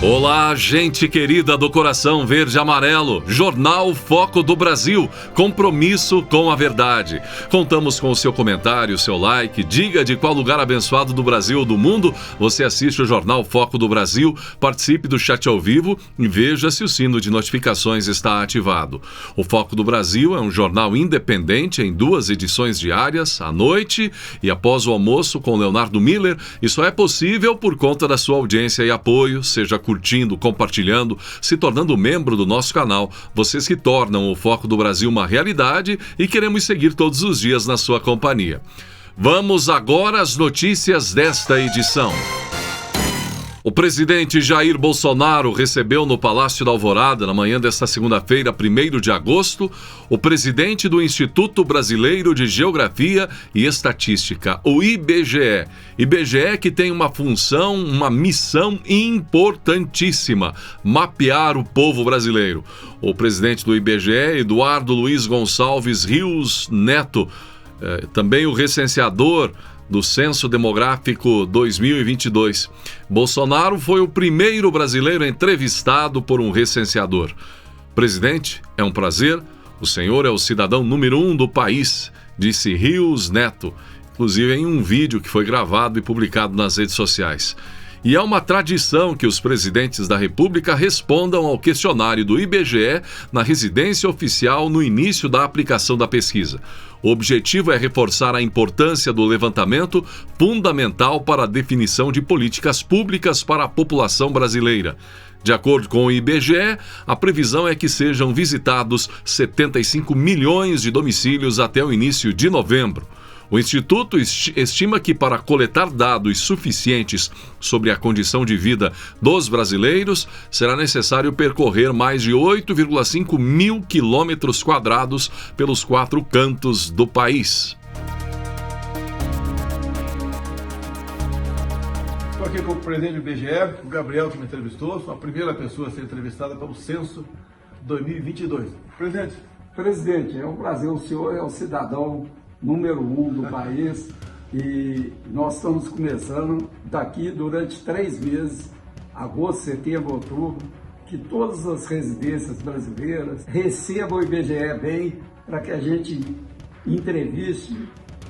Olá, gente querida do coração verde e amarelo, Jornal Foco do Brasil, compromisso com a verdade. Contamos com o seu comentário, seu like, diga de qual lugar abençoado do Brasil ou do mundo você assiste o Jornal Foco do Brasil, participe do chat ao vivo e veja se o sino de notificações está ativado. O Foco do Brasil é um jornal independente em 2 edições diárias, à noite e após o almoço com Leonardo Miller, e só é possível por conta da sua audiência e apoio, seja curtindo, compartilhando, se tornando membro do nosso canal. Vocês que tornam o Foco do Brasil uma realidade e queremos seguir todos os dias na sua companhia. Vamos agora às notícias desta edição. O presidente Jair Bolsonaro recebeu no Palácio da Alvorada, na manhã desta segunda-feira, 1º de agosto, o presidente do Instituto Brasileiro de Geografia e Estatística, o IBGE. IBGE que tem uma função, uma missão importantíssima: mapear o povo brasileiro. O presidente do IBGE, Eduardo Luiz Gonçalves Rios Neto, também o recenseador do Censo Demográfico 2022. Bolsonaro foi o primeiro brasileiro entrevistado por um recenseador. Presidente, é um prazer. O senhor é o cidadão número 1 do país, disse Rios Neto, inclusive em um vídeo que foi gravado e publicado nas redes sociais. E é uma tradição que os presidentes da República respondam ao questionário do IBGE na residência oficial no início da aplicação da pesquisa. O objetivo é reforçar a importância do levantamento, fundamental para a definição de políticas públicas para a população brasileira. De acordo com o IBGE, a previsão é que sejam visitados 75 milhões de domicílios até o início de novembro. O Instituto estima que para coletar dados suficientes sobre a condição de vida dos brasileiros, será necessário percorrer mais de 8,5 mil quilômetros quadrados pelos 4 cantos do país. Estou aqui com o presidente do IBGE, o Gabriel, que me entrevistou. Sou a primeira pessoa a ser entrevistada pelo Censo 2022. Presidente, é um prazer. O senhor é o cidadão número 1 do país e nós estamos começando daqui durante 3 meses, agosto, setembro, outubro, que todas as residências brasileiras recebam o IBGE bem, para que a gente entreviste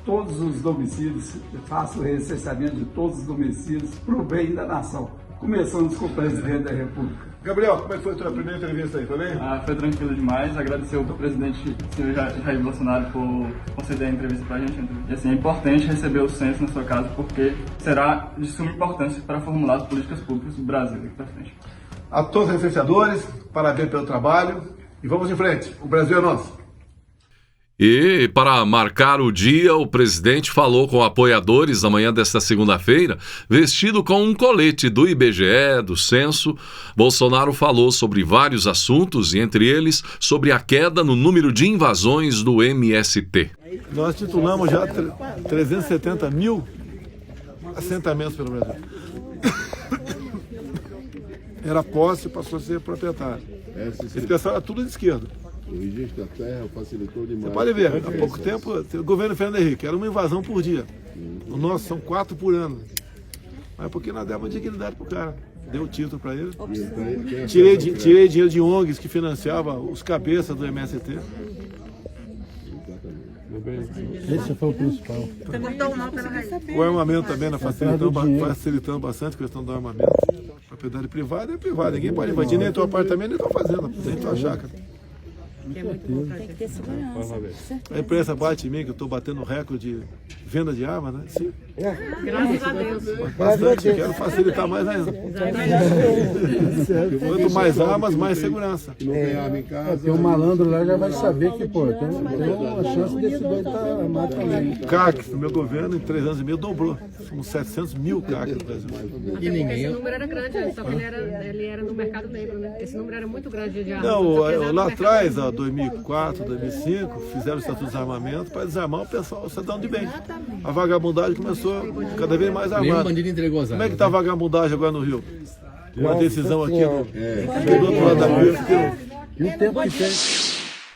todos os domicílios, faça o recenseamento de todos os domicílios para o bem da nação. Começamos com o presidente da República. Gabriel, como é que foi a tua primeira entrevista aí, foi bem? Foi tranquilo demais, agradecer ao presidente, senhor Jair Bolsonaro, por conceder a entrevista pra gente. E assim, é importante receber o censo na sua casa, porque será de suma importância para formular as políticas públicas do Brasil daqui pra frente. A todos os licenciadores, parabéns pelo trabalho e vamos em frente, o Brasil é nosso. E, para marcar o dia, o presidente falou com apoiadores na manhã desta segunda-feira, vestido com um colete do IBGE, do Censo. Bolsonaro falou sobre vários assuntos, e entre eles, sobre a queda no número de invasões do MST. Nós titulamos já 370 mil assentamentos pelo Brasil. Era posse, passou a ser proprietário. Esse pessoal era tudo de esquerda. O registro da terra facilitou demais. Você pode ver, há pouco tempo, o governo Fernando Henrique, era uma invasão por dia. O nosso são 4 por ano. Mas porque nós demos dignidade pro cara. Deu o título para ele. Tirei dinheiro de ONGs que financiavam os cabeças do MST. Esse foi o principal. O armamento também, facilitando bastante a questão do armamento. Propriedade privada é privada, ninguém pode invadir nem teu apartamento, nem tua fazenda, nem tua chácara. É muito bom, tem que ter segurança. A imprensa bate em mim que eu estou batendo recorde de venda de armas, né? Sim. Graças a Deus. Bastante, quero facilitar mais ainda. Quanto mais armas, mais segurança. Tem um malandro lá, já vai saber que, pô, tem uma chance desse doido estar armado também. O CAC, no meu governo, em 3 anos e meio, dobrou. Somos 700 mil CAC no Brasil. Esse número era grande, só que ele era no mercado negro, né? Esse número era muito grande de armas. Não, lá atrás, 2004, 2005, fizeram o Estatuto de Desarmamento para desarmar o pessoal, o cidadão de bem. A vagabundagem começou cada vez mais armada. Como é que está a vagabundagem agora no Rio? Uma decisão aqui do outro lado da pista. E o tempo que tem.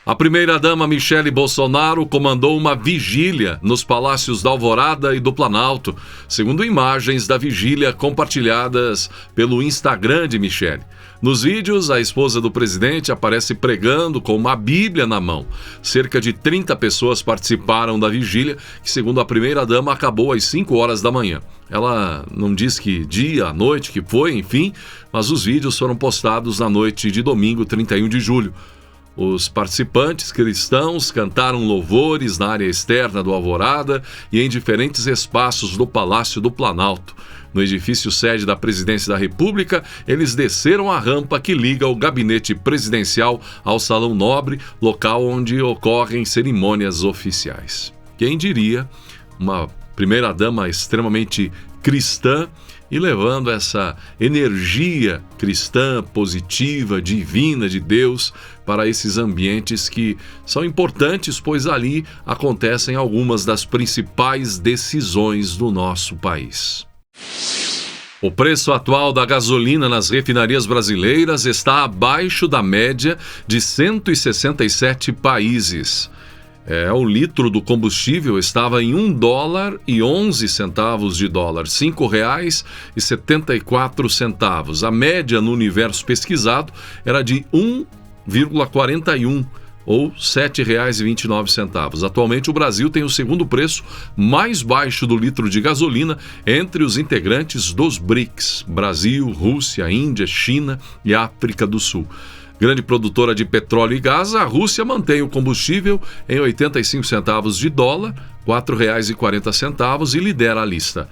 A primeira-dama Michele Bolsonaro comandou uma vigília nos palácios da Alvorada e do Planalto, segundo imagens da vigília compartilhadas pelo Instagram de Michele. Nos vídeos, a esposa do presidente aparece pregando com uma Bíblia na mão. Cerca de 30 pessoas participaram da vigília, que, segundo a primeira-dama, acabou às 5 horas da manhã. Ela não diz que dia, noite que foi, enfim, mas os vídeos foram postados na noite de domingo, 31 de julho. Os participantes cristãos cantaram louvores na área externa do Alvorada e em diferentes espaços do Palácio do Planalto. No edifício sede da Presidência da República, eles desceram a rampa que liga o gabinete presidencial ao Salão Nobre, local onde ocorrem cerimônias oficiais. Quem diria, uma primeira-dama extremamente cristã e levando essa energia cristã, positiva, divina de Deus para esses ambientes que são importantes, pois ali acontecem algumas das principais decisões do nosso país. O preço atual da gasolina nas refinarias brasileiras está abaixo da média de 167 países. O litro do combustível estava em $1,11 de dólar, R$ 5,74. A média no universo pesquisado era de 1,41 ou R$ 7,29. Atualmente o Brasil tem o segundo preço mais baixo do litro de gasolina entre os integrantes dos BRICS: Brasil, Rússia, Índia, China e África do Sul. Grande produtora de petróleo e gás, a Rússia mantém o combustível em 85 centavos de dólar, R$ 4,40, e lidera a lista.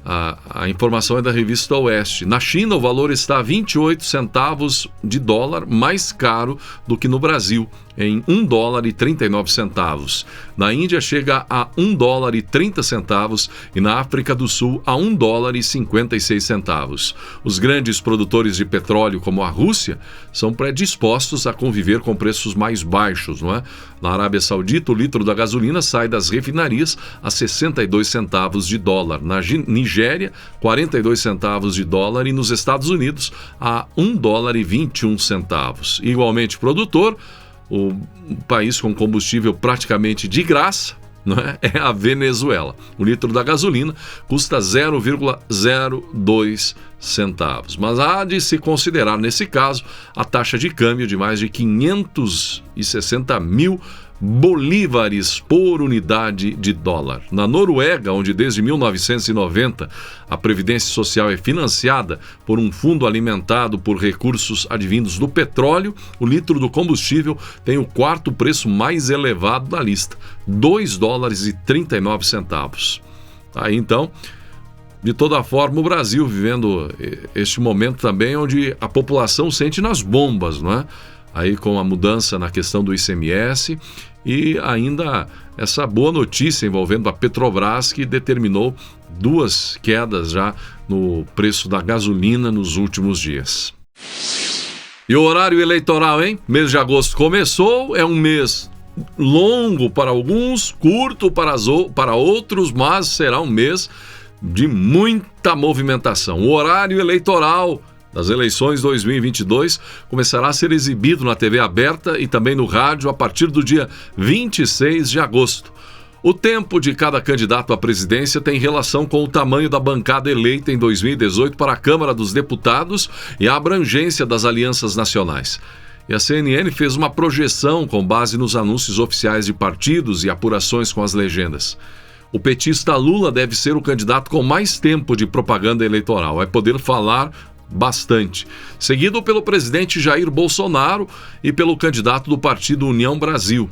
A informação é da revista Oeste. Na China, o valor está a 28 centavos de dólar, mais caro do que no Brasil, em $1,39. Na Índia chega a $1,30 e na África do Sul a $1,56. Os grandes produtores de petróleo, como a Rússia, são predispostos a conviver com preços mais baixos, não é? Na Arábia Saudita, o litro da gasolina sai das refinarias a 62 centavos de dólar. Na Nigéria, 42 centavos de dólar, e nos Estados Unidos a $1,21. Igualmente produtor, o país com combustível praticamente de graça, não é? É a Venezuela. O litro da gasolina custa 0,02 centavos. Mas há de se considerar, nesse caso, a taxa de câmbio de mais de 560 mil bolívares por unidade de dólar. Na Noruega, onde desde 1990 a Previdência Social é financiada por um fundo alimentado por recursos advindos do petróleo, o litro do combustível tem o quarto preço mais elevado da lista, $2,39. Aí então, de toda forma, o Brasil vivendo este momento também onde a população sente nas bombas, não é? Aí com a mudança na questão do ICMS e ainda essa boa notícia envolvendo a Petrobras, que determinou 2 quedas já no preço da gasolina nos últimos dias. E o horário eleitoral, hein? Mês de agosto começou, é um mês longo para alguns, curto para outros, mas será um mês de muita movimentação. O horário eleitoral das eleições 2022 começará a ser exibido na TV aberta e também no rádio a partir do dia 26 de agosto. O tempo de cada candidato à presidência tem relação com o tamanho da bancada eleita em 2018 para a Câmara dos Deputados e a abrangência das alianças nacionais. E a CNN fez uma projeção com base nos anúncios oficiais de partidos e apurações com as legendas. O petista Lula deve ser o candidato com mais tempo de propaganda eleitoral. Vai poder falar bastante, seguido pelo presidente Jair Bolsonaro e pelo candidato do partido União Brasil,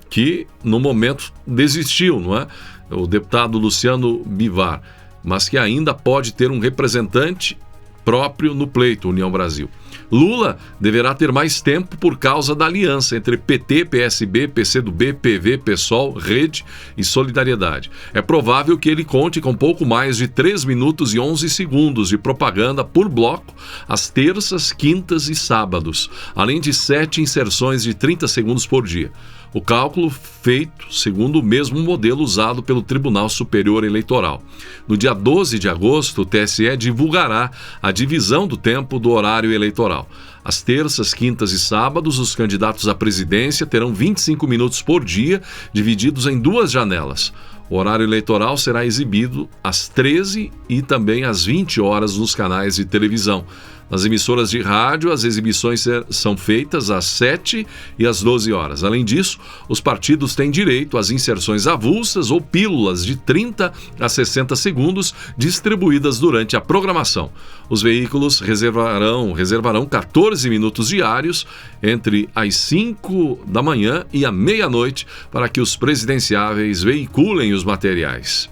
que no momento desistiu, não é? O deputado Luciano Bivar, mas que ainda pode ter um representante próprio no pleito União Brasil. Lula deverá ter mais tempo por causa da aliança entre PT, PSB, PCdoB, PV, PSOL, Rede e Solidariedade. É provável que ele conte com pouco mais de 3 minutos e 11 segundos de propaganda por bloco às terças, quintas e sábados, além de 7 inserções de 30 segundos por dia. O cálculo feito segundo o mesmo modelo usado pelo Tribunal Superior Eleitoral. No dia 12 de agosto, o TSE divulgará a divisão do tempo do horário eleitoral. Às terças, quintas e sábados, os candidatos à presidência terão 25 minutos por dia, divididos em 2 janelas. O horário eleitoral será exibido às 13 e também às 20 horas nos canais de televisão. Nas emissoras de rádio, as exibições são feitas às 7 e às 12 horas. Além disso, os partidos têm direito às inserções avulsas ou pílulas de 30 a 60 segundos distribuídas durante a programação. Os veículos reservarão 14 minutos diários entre as 5 da manhã e a meia-noite para que os presidenciáveis veiculem os materiais.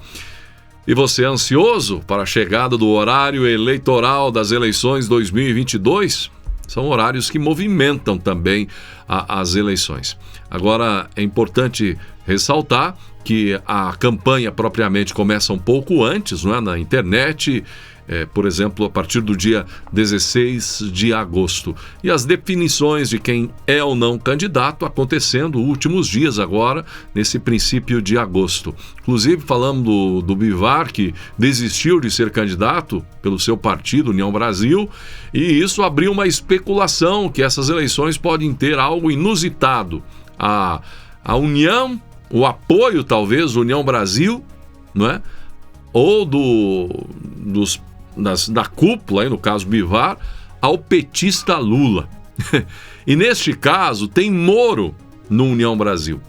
E você é ansioso para a chegada do horário eleitoral das eleições 2022? São horários que movimentam também as eleições. Agora, é importante ressaltar que a campanha propriamente começa um pouco antes, não é? Na internet, por exemplo, a partir do dia 16 de agosto. E as definições de quem é ou não candidato acontecendo últimos dias agora, nesse princípio de agosto. Inclusive, falando do Bivar, que desistiu de ser candidato pelo seu partido, União Brasil, e isso abriu uma especulação que essas eleições podem ter algo inusitado. A união, o apoio, talvez, do União Brasil, não é? Ou da cúpula, aí no caso Bivar, ao petista Lula. E neste caso tem Moro no União Brasil.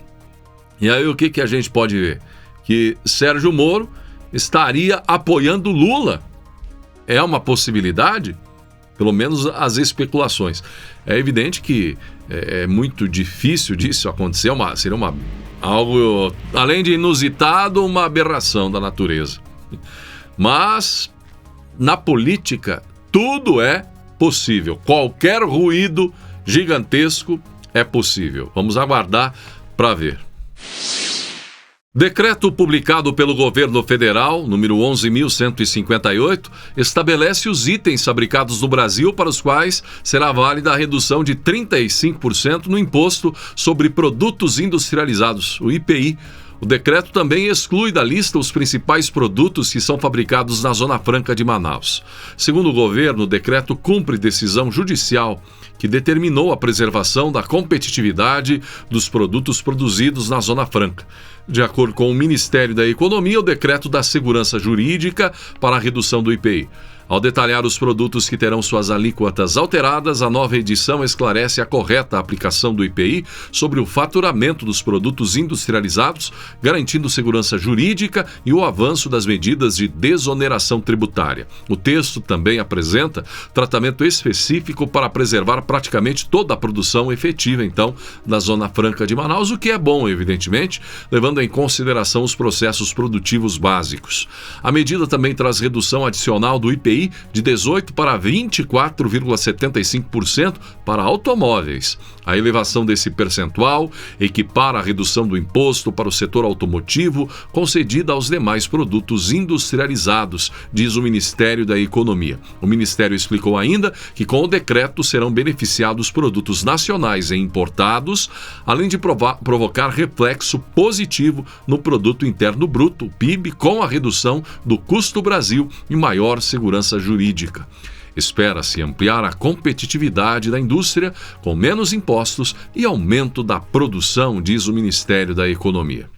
E aí o que a gente pode ver? Que Sérgio Moro estaria apoiando Lula. É uma possibilidade? Pelo menos as especulações. É evidente que é muito difícil disso acontecer, seria algo, além de inusitado, uma aberração da natureza. Mas na política, tudo é possível. Qualquer ruído gigantesco é possível. Vamos aguardar para ver. Decreto publicado pelo governo federal, número 11.158, estabelece os itens fabricados no Brasil para os quais será válida a redução de 35% no Imposto sobre Produtos Industrializados, o IPI. O decreto também exclui da lista os principais produtos que são fabricados na Zona Franca de Manaus. Segundo o governo, o decreto cumpre decisão judicial que determinou a preservação da competitividade dos produtos produzidos na Zona Franca. De acordo com o Ministério da Economia, o decreto dá segurança jurídica para a redução do IPI. Ao detalhar os produtos que terão suas alíquotas alteradas, a nova edição esclarece a correta aplicação do IPI sobre o faturamento dos produtos industrializados, garantindo segurança jurídica e o avanço das medidas de desoneração tributária. O texto também apresenta tratamento específico para preservar praticamente toda a produção efetiva, então, da Zona Franca de Manaus, o que é bom, evidentemente, levando em consideração os processos produtivos básicos. A medida também traz redução adicional do IPI de 18% para 24,75% para automóveis. A elevação desse percentual equipara a redução do imposto para o setor automotivo concedida aos demais produtos industrializados, diz o Ministério da Economia. O Ministério explicou ainda que com o decreto serão beneficiados produtos nacionais e importados, além de provocar reflexo positivo no Produto Interno Bruto, o PIB, com a redução do custo Brasil e maior segurança jurídica. Espera-se ampliar a competitividade da indústria com menos impostos e aumento da produção, diz o Ministério da Economia.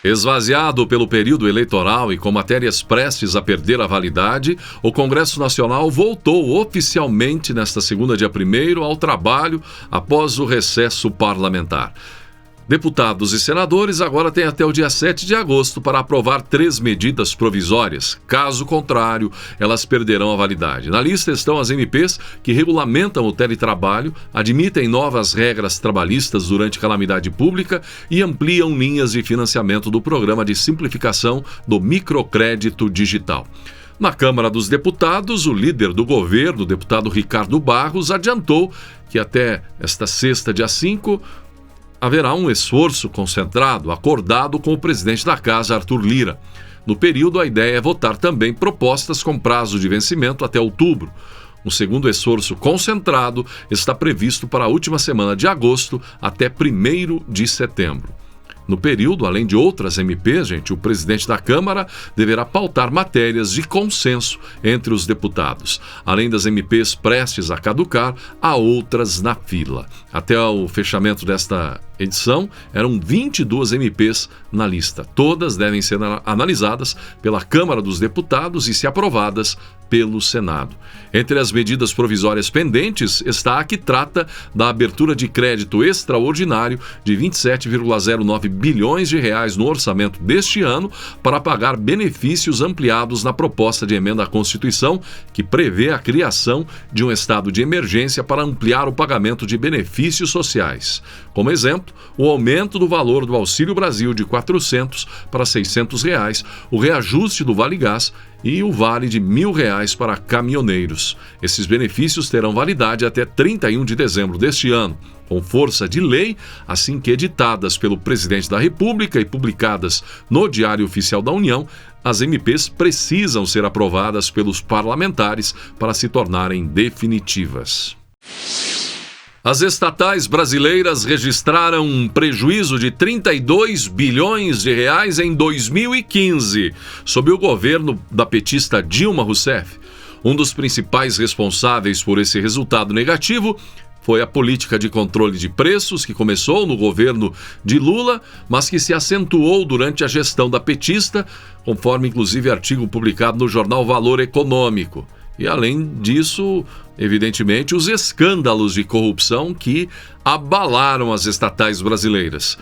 Esvaziado pelo período eleitoral e com matérias prestes a perder a validade, o Congresso Nacional voltou oficialmente nesta segunda, dia 1º, ao trabalho após o recesso parlamentar. Deputados e senadores agora têm até o dia 7 de agosto para aprovar 3 medidas provisórias. Caso contrário, elas perderão a validade. Na lista estão as MPs que regulamentam o teletrabalho, admitem novas regras trabalhistas durante calamidade pública e ampliam linhas de financiamento do programa de simplificação do microcrédito digital. Na Câmara dos Deputados, o líder do governo, o deputado Ricardo Barros, adiantou que até esta sexta, dia 5, haverá um esforço concentrado, acordado com o presidente da Casa, Arthur Lira. No período, a ideia é votar também propostas com prazo de vencimento até outubro. Um segundo esforço concentrado está previsto para a última semana de agosto até 1º de setembro. No período, além de outras MPs, o presidente da Câmara deverá pautar matérias de consenso entre os deputados. Além das MPs prestes a caducar, há outras na fila. Até o fechamento desta edição, eram 22 MPs na lista. Todas devem ser analisadas pela Câmara dos Deputados e, se aprovadas, pelo Senado. Entre as medidas provisórias pendentes está a que trata da abertura de crédito extraordinário de 27,09 bilhões de reais no orçamento deste ano para pagar benefícios ampliados na proposta de emenda à Constituição que prevê a criação de um estado de emergência para ampliar o pagamento de benefícios sociais. Como exemplo, o aumento do valor do Auxílio Brasil de R$ 400 para R$ 600, o reajuste do Vale Gás e o vale de R$ 1.000 para caminhoneiros. Esses benefícios terão validade até 31 de dezembro deste ano. Com força de lei, assim que editadas pelo Presidente da República e publicadas no Diário Oficial da União, as MPs precisam ser aprovadas pelos parlamentares para se tornarem definitivas. As estatais brasileiras registraram um prejuízo de 32 bilhões de reais em 2015, sob o governo da petista Dilma Rousseff. Um dos principais responsáveis por esse resultado negativo foi a política de controle de preços que começou no governo de Lula, mas que se acentuou durante a gestão da petista, conforme inclusive artigo publicado no jornal Valor Econômico. E além disso, evidentemente, os escândalos de corrupção que abalaram as estatais brasileiras.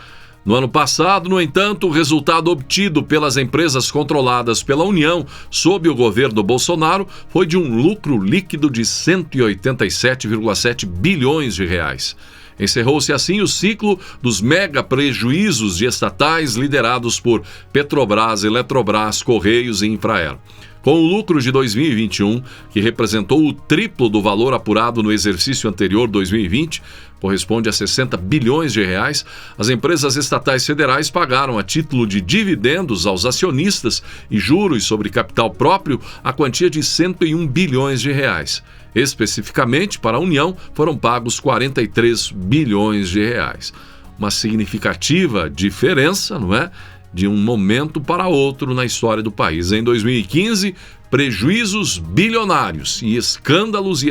No ano passado, no entanto, o resultado obtido pelas empresas controladas pela União sob o governo Bolsonaro foi de um lucro líquido de 187,7 bilhões de reais. Encerrou-se assim o ciclo dos mega prejuízos de estatais liderados por Petrobras, Eletrobras, Correios e Infraero. Com o lucro de 2021, que representou o triplo do valor apurado no exercício anterior, 2020, corresponde a 60 bilhões de reais, as empresas estatais federais pagaram a título de dividendos aos acionistas e juros sobre capital próprio a quantia de 101 bilhões de reais. Especificamente, para a União, foram pagos 43 bilhões de reais. Uma significativa diferença, não é? De um momento para outro na história do país. Em 2015, prejuízos bilionários e escândalos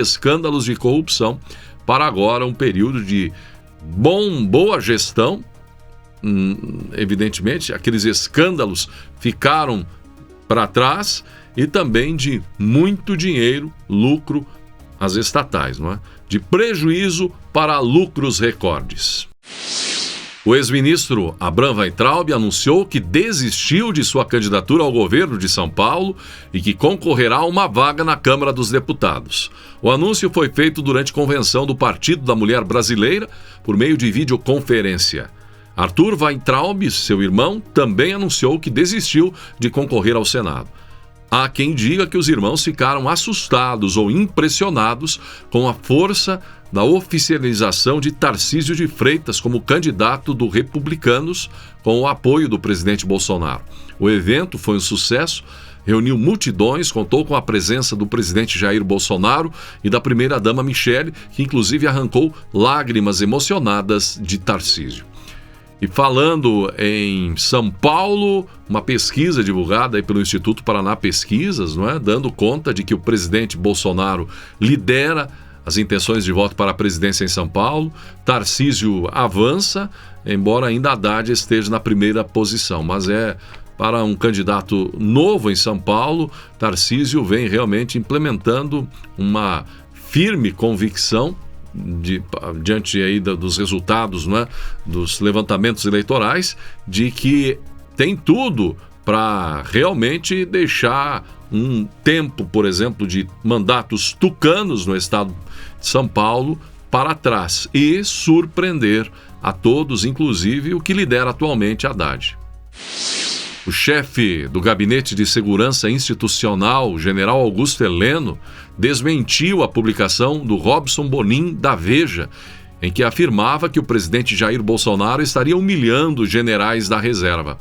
de corrupção, para agora um período de boa gestão. Evidentemente, aqueles escândalos ficaram para trás e também de muito dinheiro, lucro às estatais, não é? De prejuízo para lucros recordes. O ex-ministro Abraham Weintraub anunciou que desistiu de sua candidatura ao governo de São Paulo e que concorrerá a uma vaga na Câmara dos Deputados. O anúncio foi feito durante convenção do Partido da Mulher Brasileira por meio de videoconferência. Arthur Weintraub, seu irmão, também anunciou que desistiu de concorrer ao Senado. Há quem diga que os irmãos ficaram assustados ou impressionados com a força da oficialização de Tarcísio de Freitas como candidato do Republicanos com o apoio do presidente Bolsonaro. O evento foi um sucesso, reuniu multidões, contou com a presença do presidente Jair Bolsonaro e da primeira-dama Michele, que inclusive arrancou lágrimas emocionadas de Tarcísio. E falando em São Paulo, uma pesquisa divulgada aí pelo Instituto Paraná Pesquisas, não é? Dando conta de que o presidente Bolsonaro lidera as intenções de voto para a presidência em São Paulo. Tarcísio avança, embora ainda Haddad esteja na primeira posição, mas para um candidato novo em São Paulo, Tarcísio vem realmente implementando uma firme convicção diante aí dos resultados, não é, dos levantamentos eleitorais, de que tem tudo para realmente deixar um tempo, por exemplo, de mandatos tucanos no estado de São Paulo para trás e surpreender a todos, inclusive o que lidera atualmente Haddad. O chefe do Gabinete de Segurança Institucional, o general Augusto Heleno, desmentiu a publicação do Robson Bonin da Veja, em que afirmava que o presidente Jair Bolsonaro estaria humilhando generais da reserva.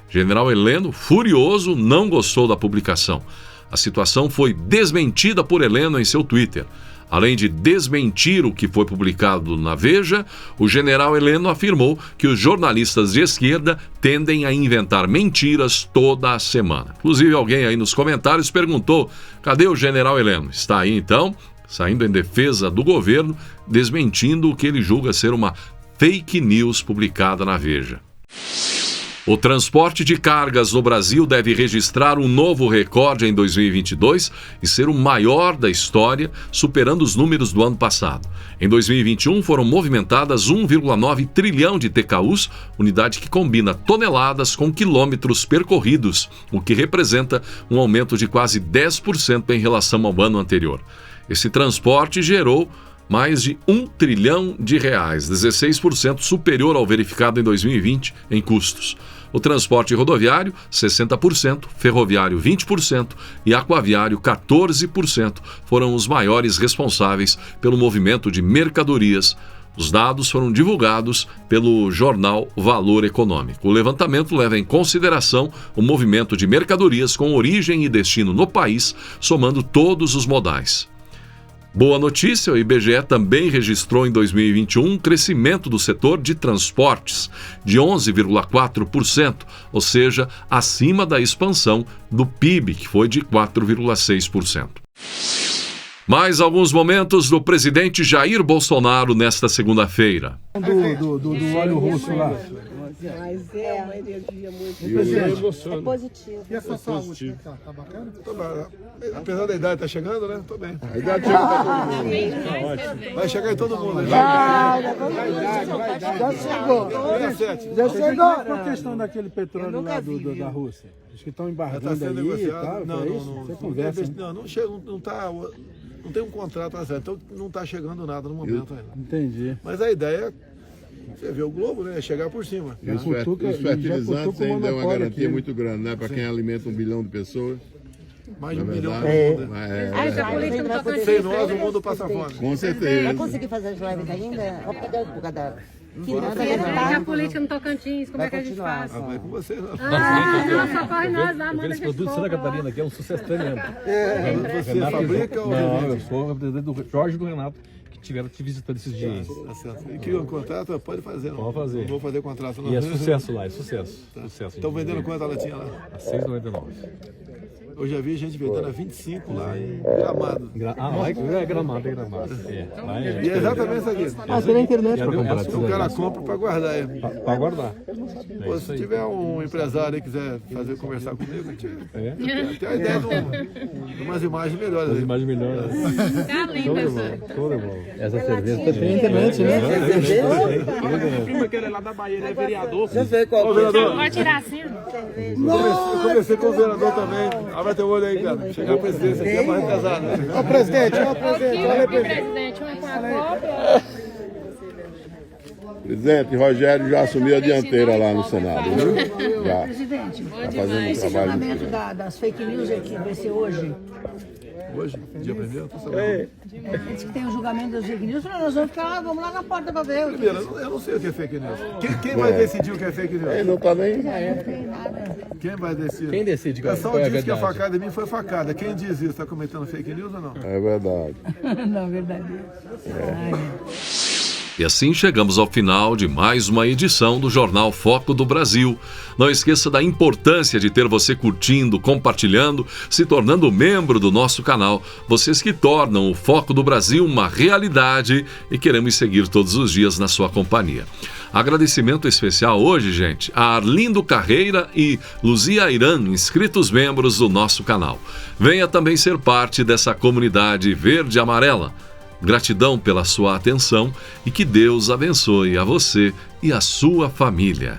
General Heleno, furioso, não gostou da publicação. A situação foi desmentida por Heleno em seu Twitter. Além de desmentir o que foi publicado na Veja, o general Heleno afirmou que os jornalistas de esquerda tendem a inventar mentiras toda a semana. Inclusive, alguém aí nos comentários perguntou: cadê o general Heleno? Está aí então, saindo em defesa do governo, desmentindo o que ele julga ser uma fake news publicada na Veja. O transporte de cargas no Brasil deve registrar um novo recorde em 2022 e ser o maior da história, superando os números do ano passado. Em 2021 foram movimentadas 1,9 trilhão de TKUs, unidade que combina toneladas com quilômetros percorridos, o que representa um aumento de quase 10% em relação ao ano anterior. Esse transporte gerou mais de R$1 trilhão, 16% superior ao verificado em 2020 em custos. O transporte rodoviário, 60%, ferroviário, 20% e aquaviário, 14%, foram os maiores responsáveis pelo movimento de mercadorias. Os dados foram divulgados pelo jornal Valor Econômico. O levantamento leva em consideração o movimento de mercadorias com origem e destino no país, somando todos os modais. Boa notícia, o IBGE também registrou em 2021 um crescimento do setor de transportes de 11,4%, ou seja, acima da expansão do PIB, que foi de 4,6%. Mais alguns momentos do presidente Jair Bolsonaro nesta segunda-feira. Do óleo russo lá. Mas é uma energia muito É positiva. E a sua saúde? Tá bacana? Tô bem. Apesar da idade, tá chegando, né? Tô bem. A idade chega pra todo mundo. Vai chegar em todo mundo, né? Já chegou. 17. Já chegou. Qual a questão daquele petróleo lá da Rússia? Os que estão Já embargando tá sendo aí e negociado. tal, Não, é isso? não, Você não. conversa, né? Não chega, não tá. Não tem um contrato na então não tá chegando nada no momento ainda. Entendi. Mas a ideia, você vê o globo, né? É chegar por cima. E os fertilizantes ainda é uma garantia muito grande, né? Para quem alimenta 1 bilhão de pessoas. Mais de 1 milhão de verdade, mundo. Essa política no Tocantins. Sem nós, o mundo passa fome. Com certeza. Vai conseguir fazer as lives ainda? Por causa da... E a política no Tocantins, como é que a gente faz? Ah, vai com você, não. Não, socorre nós lá, manda a gente produto de Santa Catarina aqui é um sucesso tremendo. Você fabrica ou Não, revende? eu sou o representante do Jorge e do Renato, que tiveram te visitando esses dias. Tá certo. E que o contrato pode fazer, não? Pode fazer. Não vou fazer contrato, não. E é sucesso lá, é sucesso. Sucesso. Estão vendendo quanto a latinha lá? A R$6,99. Eu já vi gente vendendo a 25 lá em Gramado. Lá é Gramado, é Gramado. Lá é. E é exatamente isso aqui. Tem na internet para comprar. O cara compra para guardar. Para guardar. Pô, se tiver um empresário aí que quiser conversar comigo, tem a ideia de umas imagens melhores aí. Imagem melhor. Tá linda essa. Show de bola. Essa cerveja tem na internet, né? Prima que ele é lá da Bahia, ele é vereador. Ô, vereador, Pode tirar assim? eu conversei com o vereador também. Vai ter o olho aí, cara. Chegar a presidência aqui é mais pesado. Ô, presidente, olha Presidente, um com a cópia. Presidente, Rogério já assumiu a dianteira lá no Senado, viu? Já. Presidente, Tá fazendo um esse trabalho. julgamento das fake news aqui vai ser hoje. Hoje, dia primeiro, tô sabendo. Diz que tem o julgamento das fake news, nós vamos ficar lá, vamos lá na porta para ver. Primeiro, eu não sei o que é fake news. Quem vai decidir o que é fake news? Ele não tá nem... Quem vai decidir? Quem decide O pessoal qual é a diz que a verdade? facada em mim foi facada. Quem diz isso? Está cometendo fake news ou não? É verdade. Não, verdade. E assim chegamos ao final de mais uma edição do Jornal Foco do Brasil. Não esqueça da importância de ter você curtindo, compartilhando, se tornando membro do nosso canal. Vocês que tornam o Foco do Brasil uma realidade e queremos seguir todos os dias na sua companhia. Agradecimento especial hoje, gente, a Arlindo Carreira e Luzia Irã, inscritos membros do nosso canal. Venha também ser parte dessa comunidade verde e amarela. Gratidão pela sua atenção e que Deus abençoe a você e a sua família.